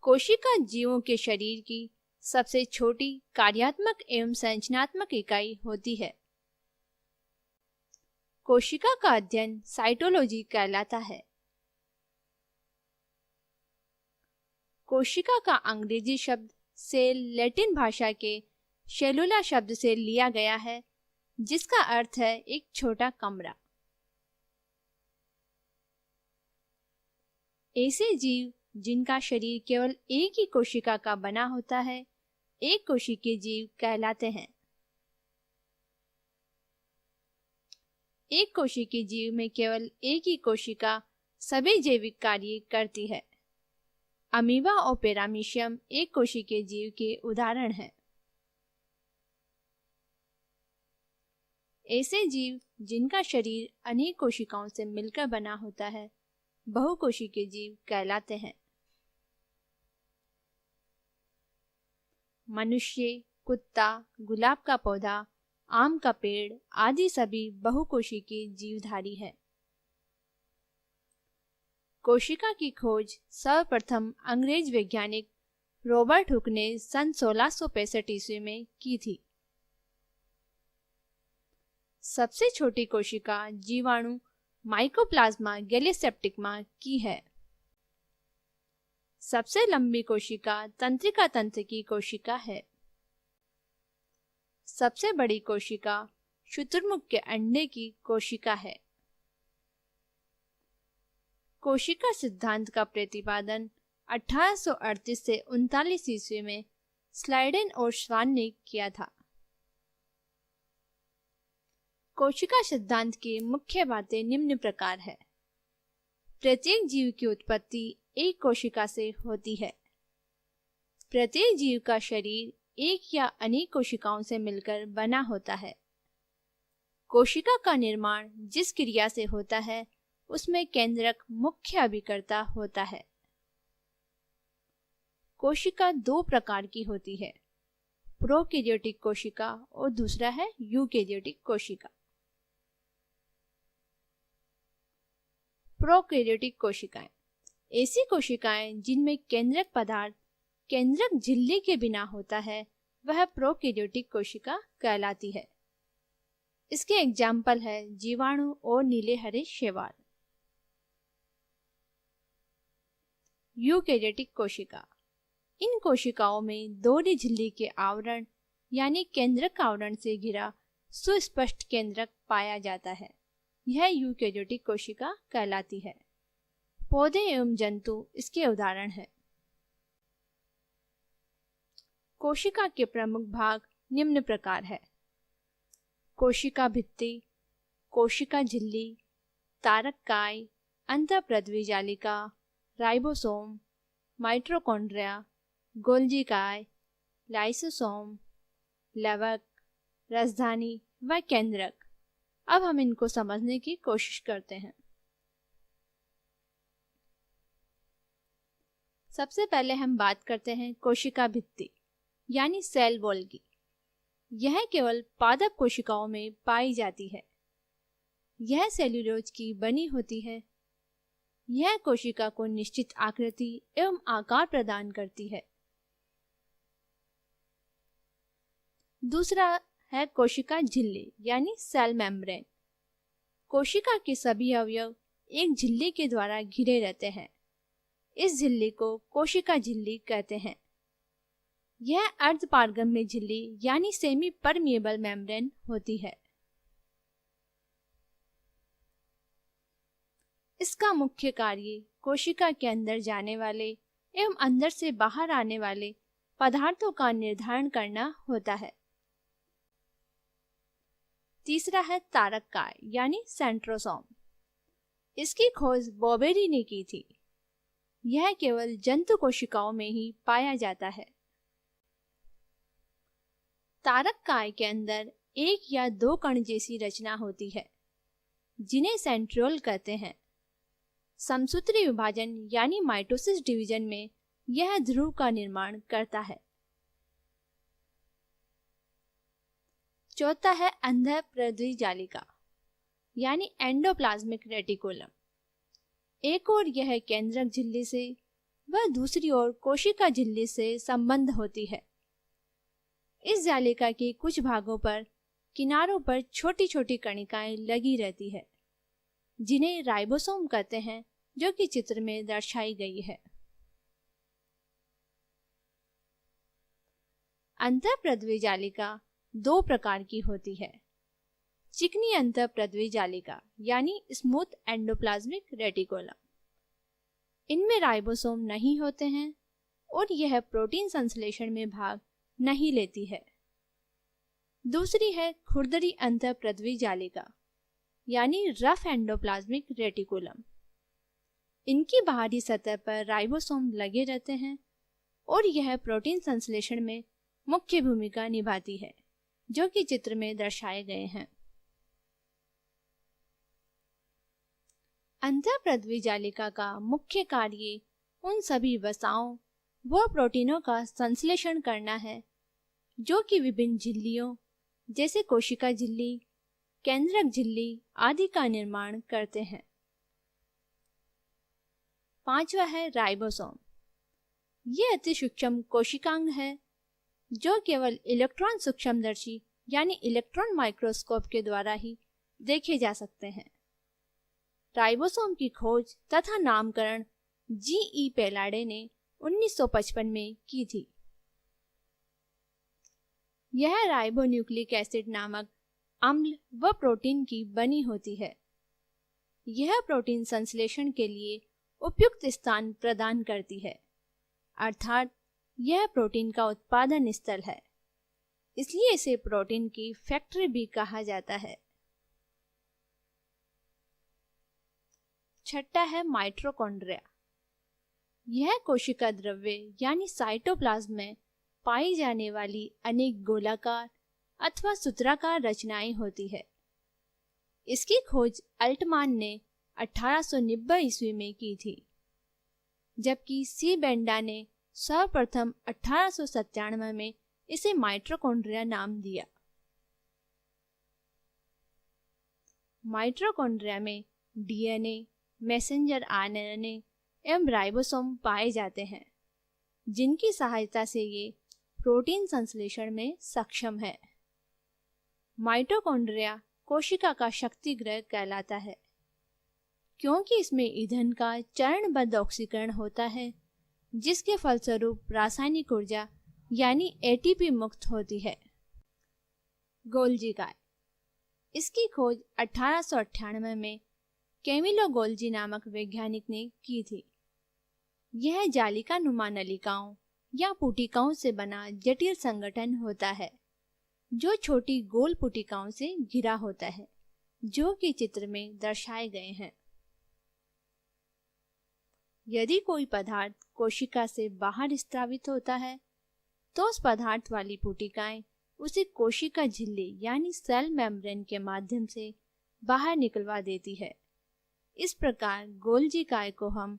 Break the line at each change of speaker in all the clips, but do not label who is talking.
कोशिका जीवों के शरीर की सबसे छोटी कार्यात्मक एवं संरचनात्मक इकाई होती है। कोशिका का अध्ययन साइटोलॉजी कहलाता है। कोशिका का अंग्रेजी शब्द सेल लैटिन भाषा के सेलुला शब्द से लिया गया है, जिसका अर्थ है एक छोटा कमरा। ऐसे जीव जिनका शरीर केवल एक ही कोशिका का बना होता है, एक कोशिकीय जीव कहलाते हैं। एक कोशिकीय जीव में केवल एक ही कोशिका सभी जैविक कार्य करती है। अमीबा और पैरामीशियम एक कोशिकीय जीव के उदाहरण हैं। ऐसे जीव जिनका शरीर अनेक कोशिकाओं से मिलकर बना होता है, बहुकोशिकीय जीव कहलाते हैं। मनुष्य, कुत्ता, गुलाब का पौधा, आम का पेड़ आदि सभी बहुकोशिकीय जीवधारी हैं। कोशिका की खोज सर्वप्रथम अंग्रेज वैज्ञानिक रॉबर्ट हुक ने सन 1665 ईस्वी में की थी। सबसे छोटी कोशिका जीवाणु माइकोप्लाज्मा गैलीसेप्टिकमा की है। सबसे लंबी कोशिका तंत्रिका तंत्र की कोशिका है। सबसे बड़ी कोशिका शुतुरमुर्ग के अंडे की कोशिका है। कोशिका सिद्धांत का प्रतिपादन 1838 से 39 ईस्वी में स्लाइडेन और श्वान ने किया था। कोशिका सिद्धांत की मुख्य बातें निम्न प्रकार है। प्रत्येक जीव की उत्पत्ति एक कोशिका से होती है। प्रत्येक जीव का शरीर एक या अनेक कोशिकाओं से मिलकर बना होता है। कोशिका का निर्माण जिस क्रिया से होता है, उसमें केंद्रक मुख्य अभिकर्ता होता है। कोशिका दो प्रकार की होती है, प्रोकैरियोटिक कोशिका और दूसरा है यूकैरियोटिक कोशिका। प्रोकैरियोटिक कोशिकाएं ऐसी कोशिकाएं जिनमें केंद्रक पदार्थ केंद्रक झिल्ली के बिना होता है, वह प्रोकैरियोटिक कोशिका कहलाती है। इसके एग्जाम्पल है जीवाणु और नीले हरे शैवाल। यूकैरियोटिक कोशिका इन कोशिकाओं में दोहरी झिल्ली के आवरण यानी केंद्रक आवरण से घिरा सुस्पष्ट केंद्रक पाया जाता है। यह यूकैरियोटिक कोशिका कहलाती है। पौधे एवं जंतु इसके उदाहरण हैं। कोशिका के प्रमुख भाग निम्न प्रकार है: कोशिका भित्ति, कोशिका झिल्ली, तारककाय, अंतःपृथ्वी जालिका, राइबोसोम, माइटोकॉन्ड्रिया, गोल्गी काय, लाइसोसोम, लवक, राजधानी व केंद्रक। अब हम इनको समझने की कोशिश करते हैं। सबसे पहले हम बात करते हैं कोशिका भित्ति यानी सेल वॉल की। यह केवल पादप कोशिकाओं में पाई जाती है। यह सेल्यूलोज की बनी होती है। यह कोशिका को निश्चित आकृति एवं आकार प्रदान करती है। दूसरा है कोशिका झिल्ली यानी सेल मेम्ब्रेन। कोशिका के सभी अवयव एक झिल्ली के द्वारा घिरे रहते हैं। इस झिल्ली को कोशिका झिल्ली कहते हैं। यह अर्धपारगम्य झिल्ली यानी सेमी परमिएबल मेम्ब्रेन होती है। इसका मुख्य कार्य कोशिका के अंदर जाने वाले एवं अंदर से बाहर आने वाले पदार्थों का निर्धारण करना होता है। तीसरा है तारककाय यानी सेंट्रोसोम। इसकी खोज बॉबेरी ने की थी। यह केवल जंतु कोशिकाओं में ही पाया जाता है। तारककाय के अंदर एक या दो कण जैसी रचना होती है, जिन्हें सेंट्रियोल कहते हैं। समसूत्री विभाजन यानी माइटोसिस डिवीजन में यह ध्रुव का निर्माण करता है। चौथा है अंतःपृथ्वी जालिका यानी एंडोप्लाज्मिक रेटिकुलम। एक और यह केंद्रक झिल्ली से वह दूसरी ओर कोशिका झिल्ली से संबंध होती है। इस जालिका के कुछ भागों पर किनारों पर छोटी छोटी कणिकाएं लगी रहती है, जिन्हें राइबोसोम कहते हैं, जो कि चित्र में दर्शाई गई है। अंतःप्रद्वी जालिका दो प्रकार की होती है। चिकनी अंतःप्रद्वी जालिका यानी स्मूथ एंडोप्लाज्मिक रेटिकुलम, इनमें राइबोसोम नहीं होते हैं और यह प्रोटीन संश्लेषण में भाग नहीं लेती है। दूसरी है खुरदरी अंतःप्रद्वी जालिका यानी रफ एंडोप्लाज्मिक रेटिकुलम। इनकी बाहरी सतह पर राइबोसोम लगे रहते हैं और यह प्रोटीन संश्लेषण में मुख्य भूमिका निभाती है, जो कि चित्र में दर्शाए गए हैं। अंतःप्रद्वी जालिका का मुख्य कार्य उन सभी वसाओं व प्रोटीनों का संश्लेषण करना है जो कि विभिन्न झिल्लियों जैसे कोशिका झिल्ली, केंद्रक झिल्ली आदि का निर्माण करते हैं। पांचवा है राइबोसोम। ये अति सूक्ष्म कोशिकांग है जो केवल इलेक्ट्रॉन सूक्ष्मदर्शी यानी इलेक्ट्रॉन माइक्रोस्कोप के द्वारा ही देखे जा सकते हैं। राइबोसोम की खोज तथा नामकरण जी.ई. पेलाडे ने 1955 में की थी। यह राइबोन्यूक्लिक एसिड नामक अम्ल व प्रोटीन की बनी होती है। यह प्रोटीन संश्लेषण के लिए उपयुक्त स्थान प्रदान करती है, अर्थात यह प्रोटीन का उत्पादन स्थल है, इसलिए इसे प्रोटीन की फैक्ट्री भी कहा जाता है। छठा है माइटोकॉन्ड्रिया। यह कोशिका द्रव्य यानी साइटोप्लाज्म में पाई जाने वाली अनेक गोलाकार अथवा सूत्राकार रचनाएं होती है। इसकी खोज अल्टमान ने 1890 ईस्वी में की थी, जबकि सी बेंडा ने सर्वप्रथम 1897 में इसे माइटोकॉन्ड्रिया नाम दिया। माइटोकॉन्ड्रिया में डीएनए, मैसेंजर आरएनए एवं राइबोसोम पाए जाते हैं, जिनकी सहायता से ये प्रोटीन संश्लेषण में सक्षम है। माइटोकॉन्ड्रिया कोशिका का शक्ति गृह कहलाता है, क्योंकि इसमें ईंधन का चरणबद्ध ऑक्सीकरण होता है, जिसके फलस्वरूप रासायनिक ऊर्जा यानी एटीपी मुक्त होती है। गोल्जी काय। इसकी खोज 1898 में कैमिलो गोल्जी नामक वैज्ञानिक ने की थी। यह जालिका नुमा नलिकाओं या पुटिकाओं से बना जटिल संगठन होता है, जो छोटी गोल पुटिकाओं से घिरा होता है, जो कि चित्र में दर्शाए गए हैं। यदि कोई पदार्थ कोशिका से बाहर स्रावित होता है, तो उस पदार्थ वाली पुटिकाएं उसे कोशिका झिल्ली यानी सेल मेम्ब्रेन के माध्यम से बाहर निकलवा देती है। इस प्रकार गोल्जी काय को हम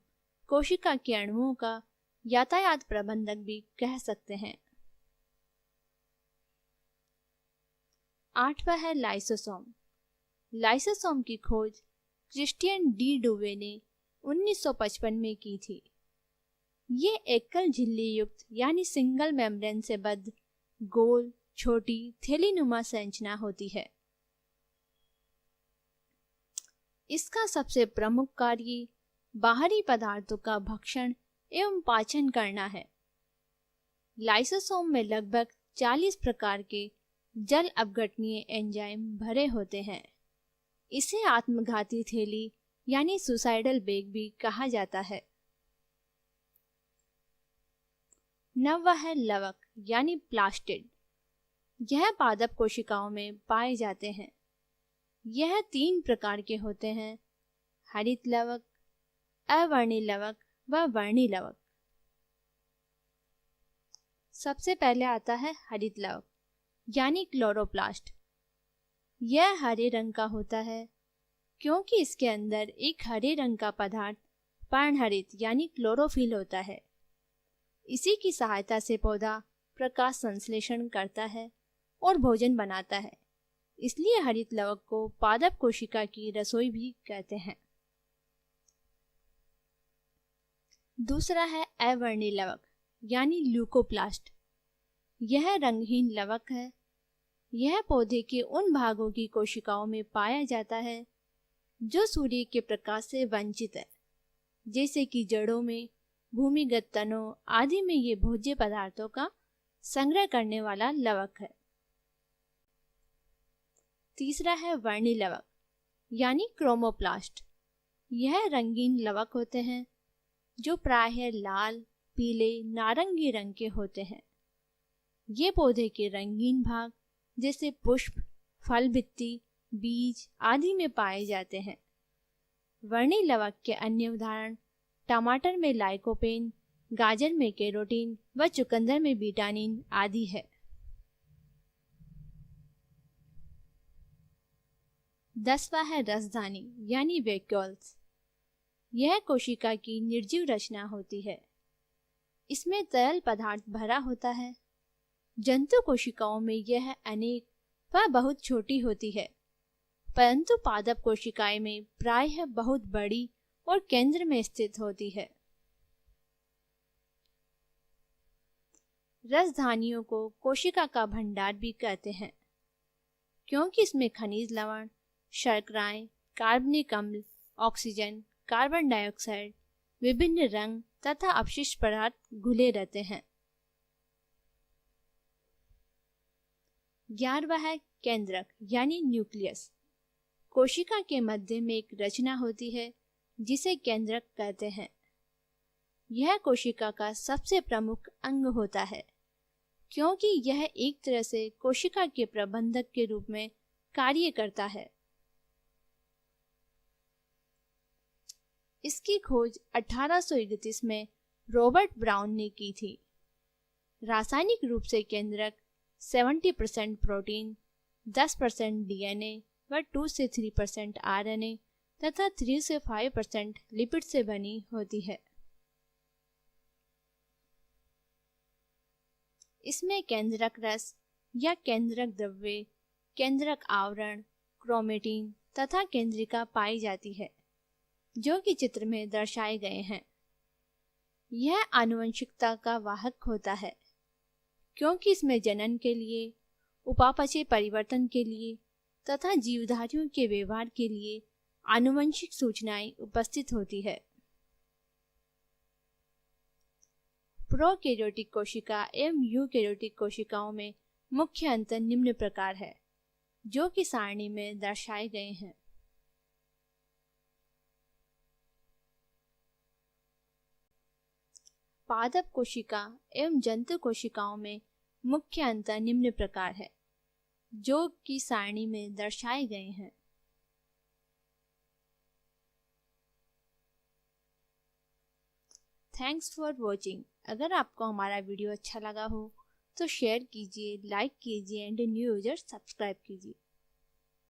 कोशिका के अणुओं का यातायात प्रबंधक भी कह सकते हैं। आठवां है लाइसोसोम। लाइसोसोम की खोज क्रिस्टियन डी डुवे ने 1955 में की थी। ये एकल झिल्ली युक्त यानी सिंगल मेम्ब्रेन से बद्ध गोल छोटी थैलीनुमा संरचना होती है। इसका सबसे प्रमुख कार्य बाहरी पदार्थों का भक्षण एवं पाचन करना है। लाइसोसोम में लगभग 40 प्रकार के जल अपघटनीय एंजाइम भरे होते हैं। इसे आत्मघाती थैली यानी सुसाइडल बैग भी कहा जाता है। नौवां है लवक यानी प्लास्टिड। यह पादप कोशिकाओं में पाए जाते हैं। यह 3 प्रकार के होते हैं: हरित लवक, अवर्णी लवक व वर्णी लवक। सबसे पहले आता है हरित लवक यानी क्लोरोप्लास्ट। यह हरे रंग का होता है क्योंकि इसके अंदर एक हरे रंग का पदार्थ पर्णहरित यानी क्लोरोफिल होता है। इसी की सहायता से पौधा प्रकाश संश्लेषण करता है और भोजन बनाता है, इसलिए हरित लवक को पादप कोशिका की रसोई भी कहते हैं। दूसरा है अवर्णी लवक यानी ल्यूकोप्लास्ट। यह रंगहीन लवक है। यह पौधे के उन भागों की कोशिकाओं में पाया जाता है जो सूर्य के प्रकाश से वंचित है, जैसे कि जड़ों में, भूमिगत तनों आदि में ये भोज्य पदार्थों का संग्रह करने वाला लवक है। तीसरा है वर्णी लवक यानी क्रोमोप्लास्ट। यह रंगीन लवक होते हैं जो प्रायः लाल, पीले, नारंगी रंग के होते हैं। ये पौधे के रंगीन भाग जैसे पुष्प, फल भित्ति, बीज आदि में पाए जाते हैं। वर्णी लवक के अन्य उदाहरण टमाटर में लाइकोपेन, गाजर में कैरोटीन व चुकंदर में बीटानिन आदि है। दसवां है रसधानी यानी वैक्यूल्स। यह कोशिका की निर्जीव रचना होती है। इसमें तरल पदार्थ भरा होता है। जंतु कोशिकाओं में यह अनेक व बहुत छोटी होती है, परंतु पादप कोशिकाएं में प्रायः बहुत बड़ी और केंद्र में स्थित होती है। रसधानियों को कोशिका का भंडार भी कहते हैं, क्योंकि इसमें खनिज लवण, शर्कराएं, कार्बनिक अम्ल, ऑक्सीजन, कार्बन डाइऑक्साइड, विभिन्न रंग तथा अपशिष्ट पदार्थ घुले रहते हैं। 11वां है केंद्रक यानी न्यूक्लियस। कोशिका के मध्य में एक रचना होती है जिसे केंद्रक कहते हैं। यह कोशिका का सबसे प्रमुख अंग होता है, क्योंकि यह एक तरह से कोशिका के प्रबंधक के रूप में कार्य करता है। इसकी खोज 1831 में रॉबर्ट ब्राउन ने की थी। रासायनिक रूप से केंद्रक 70% प्रोटीन, 10% डीएनए व 2 से 3% आरएनए तथा 3 से 5% लिपिड से बनी होती है। इसमें केंद्रक रस या केंद्रक द्रव्य, केंद्रक आवरण, क्रोमेटिन तथा केंद्रिका पाई जाती है, जो कि चित्र में दर्शाए गए हैं। यह आनुवंशिकता का वाहक होता है, क्योंकि इसमें जनन के लिए, उपापचय परिवर्तन के लिए तथा जीवधारियों के व्यवहार के लिए आनुवंशिक सूचनाएं उपस्थित होती है। प्रोकैरियोटिक कोशिका एवं यूकैरियोटिक कोशिकाओं में मुख्य अंतर निम्न प्रकार है, जो कि सारणी में दर्शाए गए हैं। पादप कोशिका एवं जंतु कोशिकाओं में मुख्य अंतर निम्न प्रकार है, जो कि सारणी में दर्शाए गए हैं। Thanks for watching. अगर आपको हमारा वीडियो अच्छा लगा हो तो शेयर कीजिए, लाइक कीजिए एंड न्यू यूजर सब्सक्राइब कीजिए।